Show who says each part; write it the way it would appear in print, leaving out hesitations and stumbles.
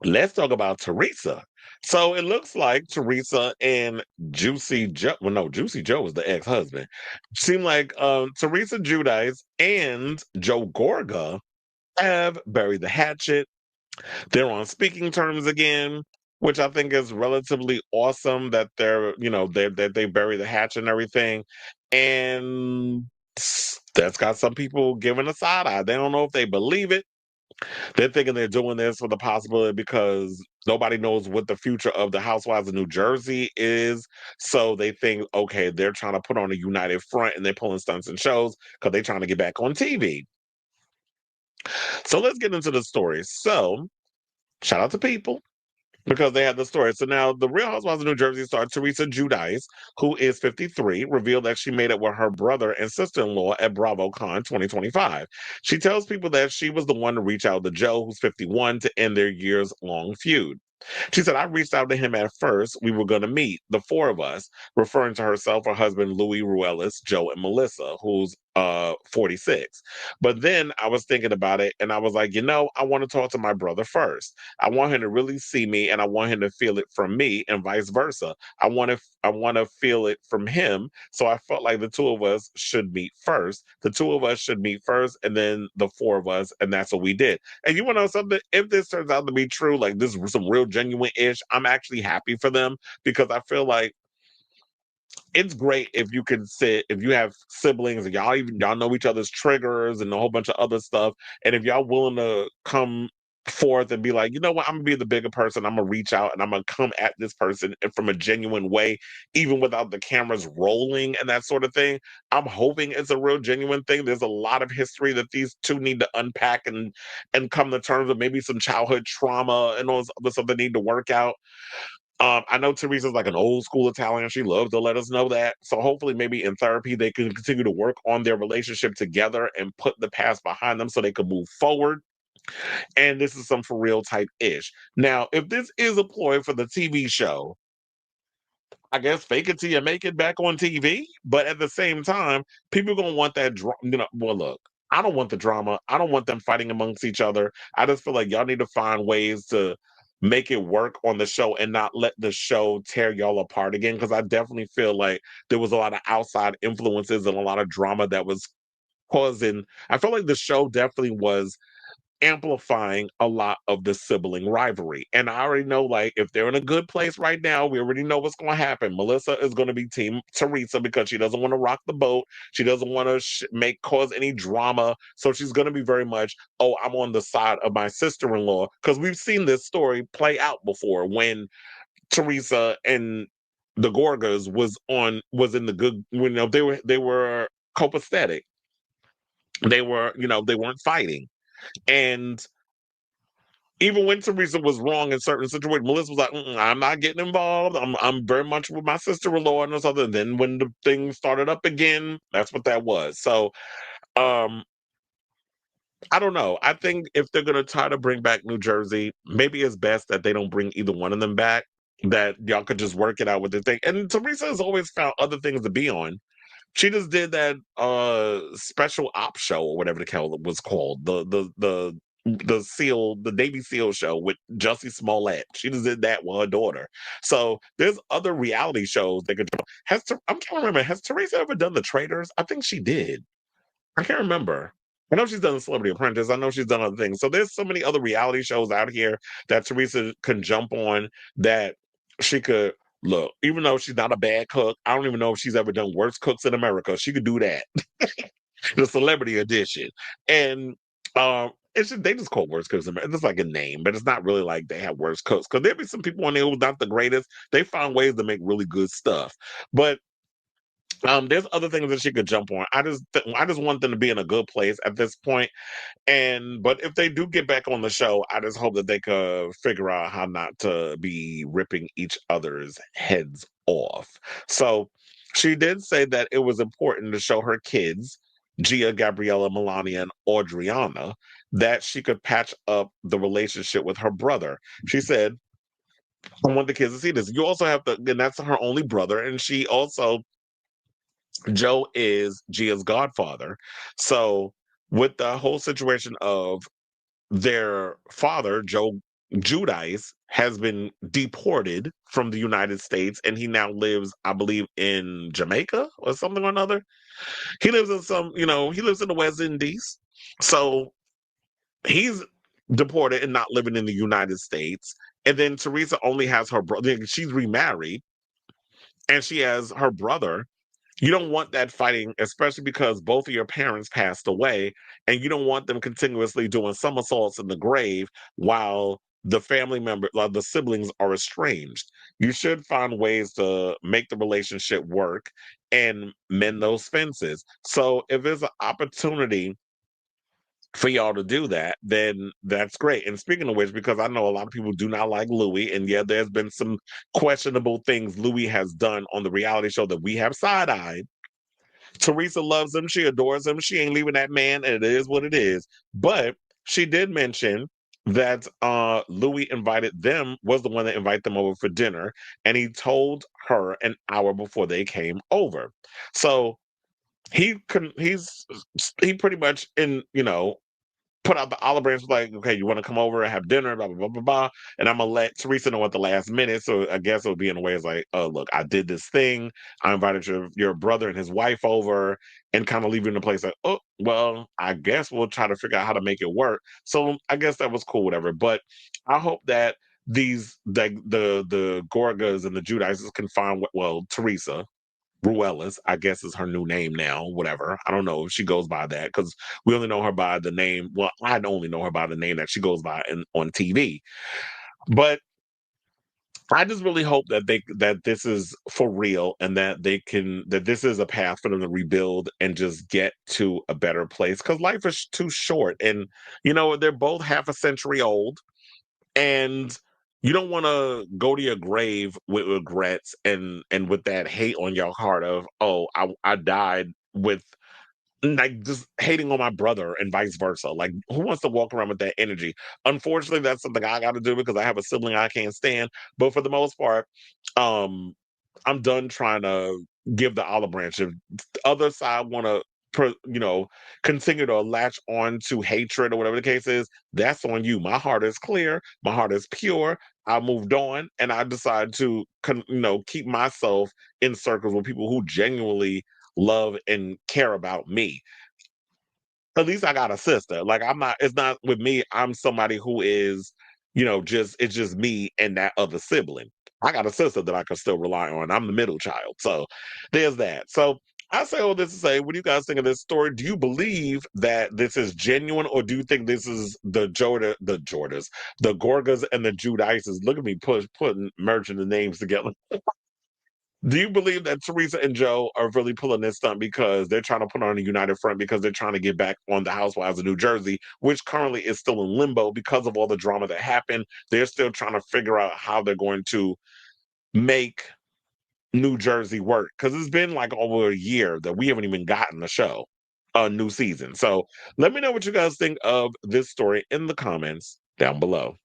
Speaker 1: let's talk about Teresa. So it looks like Teresa and Juicy Joe. Well, no, Juicy Joe was the ex-husband. Seemed like Teresa Giudice and Joe Gorga have buried the hatchet. They're on speaking terms again, which I think is relatively awesome that they bury the hatchet and everything. And that's got some people giving a side eye. They don't know if they believe it. They're thinking they're doing this for the possibility because nobody knows what the future of the Housewives of New Jersey is. So they think, okay, they're trying to put on a united front and they're pulling stunts and shows because they're trying to get back on TV. So let's get into the story. So shout out to people because they had the story. So now the Real Housewives of New Jersey star Teresa Giudice, who is 53, revealed that she made it with her brother and sister-in-law at BravoCon 2025. She tells people that she was the one to reach out to Joe, who's 51, to end their years-long feud. She said, I reached out to him at first. We were going to meet, the four of us, referring to herself, her husband, Louis Ruelas, Joe, and Melissa, who's 46. But then I was thinking about it and I was like, I want to talk to my brother first. I want him to really see me and I want him to feel it from me and vice versa. I want to feel it from him. So I felt like the two of us should meet first. The two of us should meet first and then the four of us. And that's what we did. And you want to know something? If this turns out to be true, like this is some real genuine ish, I'm actually happy for them because I feel like it's great if you can sit if you have siblings and y'all know each other's triggers and a whole bunch of other stuff. And if y'all willing to come forth and be like, you know what, I'm gonna be the bigger person, I'm gonna reach out and I'm gonna come at this person from a genuine way, even without the cameras rolling and that sort of thing. I'm hoping it's a real genuine thing. There's a lot of history that these two need to unpack and come to terms with, maybe some childhood trauma and all this other stuff they need to work out. I know Teresa's like an old school Italian. She loves to let us know that. So hopefully, maybe in therapy, they can continue to work on their relationship together and put the past behind them so they can move forward. And this is some for real type ish. Now, if this is a ploy for the TV show, I guess fake it till you make it back on TV. But at the same time, people are gonna want that drama. Well, look, I don't want the drama. I don't want them fighting amongst each other. I just feel like y'all need to find ways to make it work on the show and not let the show tear y'all apart again. Because I definitely feel like there was a lot of outside influences and a lot of drama that was causing. I feel like the show definitely was amplifying a lot of the sibling rivalry. And I already know, like, if they're in a good place right now, we already know what's going to happen. Melissa is going to be Team Teresa because she doesn't want to rock the boat. She doesn't want to make cause any drama. So she's going to be very much, oh, I'm on the side of my sister-in-law because we've seen this story play out before when Teresa and the Gorgas was in the good. They were copacetic. They weren't fighting. And even when Teresa was wrong in certain situations, Melissa was like, "I'm not getting involved. I'm very much with my sister-in-law and this other." Then when the thing started up again, that's what that was. So um, I don't know. I think if they're gonna try to bring back New Jersey, maybe it's best that they don't bring either one of them back. That y'all could just work it out with the thing. And Teresa has always found other things to be on. She just did that special op show or whatever the hell it was called. The Navy SEAL show with Jussie Smollett. She just did that with her daughter. So there's other reality shows they could. I'm trying to remember. Has Teresa ever done The Traitors? I think she did. I can't remember. I know she's done Celebrity Apprentice. I know she's done other things. So there's so many other reality shows out here that Teresa can jump on that she could look. Even though she's not a bad cook, I don't even know if she's ever done Worst Cooks in America. She could do that. The Celebrity Edition. And they just call Worst Cooks in America. It's like a name, but it's not really like they have worst cooks. Because there'll be some people on there who's not the greatest. They find ways to make really good stuff. But there's other things that she could jump on. I just want them to be in a good place at this point. But if they do get back on the show, I just hope that they could figure out how not to be ripping each other's heads off. So she did say that it was important to show her kids, Gia, Gabriella, Melania, and Audriana, that she could patch up the relationship with her brother. She said, I want the kids to see this. You also have to, and that's her only brother. And she also Joe is Gia's godfather. So with the whole situation of their father, Joe Giudice has been deported from the United States, and he now lives, I believe, in Jamaica or something or another. He lives in he lives in the West Indies. So he's deported and not living in the United States. And then Teresa only has her brother. She's remarried and she has her brother. You don't want that fighting, especially because both of your parents passed away, and you don't want them continuously doing somersaults in the grave while the siblings are estranged. You should find ways to make the relationship work and mend those fences. So if there's an opportunity for y'all to do that, then that's great. And speaking of which, because I know a lot of people do not like Louis, and yeah, there's been some questionable things Louis has done on the reality show that we have side-eyed. Teresa loves him. She adores him. She ain't leaving that man, and it is what it is. But she did mention that Louis was the one that invited them over for dinner, and he told her an hour before they came over. So he pretty much put out the olive branch, like, okay, you want to come over and have dinner, blah, blah, blah, blah, blah. And I'm going to let Teresa know at the last minute. So I guess it'll be in a way it's like, oh, look, I did this thing. I invited your brother and his wife over and kind of leaving the place like, oh, well, I guess we'll try to figure out how to make it work. So I guess that was cool, whatever. But I hope that the Gorgas and the Judices can find, well, Teresa, Ruelas, I guess is her new name now, whatever. I don't know if she goes by that because we only know her by the name. Well, I only know her by the name that she goes by on TV. But I just really hope that this is for real and that this is a path for them to rebuild and just get to a better place because life is too short. And they're both half a century old, and you don't want to go to your grave with regrets and with that hate on your heart of, oh, I died with, like, just hating on my brother and vice versa. Like, who wants to walk around with that energy? Unfortunately, that's something I got to do because I have a sibling I can't stand. But for the most part, um I'm done trying to give the olive branch. If the other side want to, continue to latch on to hatred or whatever the case is, that's on you. My heart is clear. My heart is pure. I moved on, and I decided to, keep myself in circles with people who genuinely love and care about me. At least I got a sister. Like, I'm not. It's not with me. I'm somebody who is, just it's just me and that other sibling. I got a sister that I can still rely on. I'm the middle child, so there's that. So I say all this to say, what do you guys think of this story? Do you believe that this is genuine, or do you think this is the Gorgas and the Judices? Look at me putting merging the names together. Do you believe that Teresa and Joe are really pulling this stunt because they're trying to put on a united front because they're trying to get back on the Housewives of New Jersey, which currently is still in limbo because of all the drama that happened? They're still trying to figure out how they're going to make New Jersey work because it's been like over a year that we haven't even gotten the show, a new season. So let me know what you guys think of this story in the comments down below.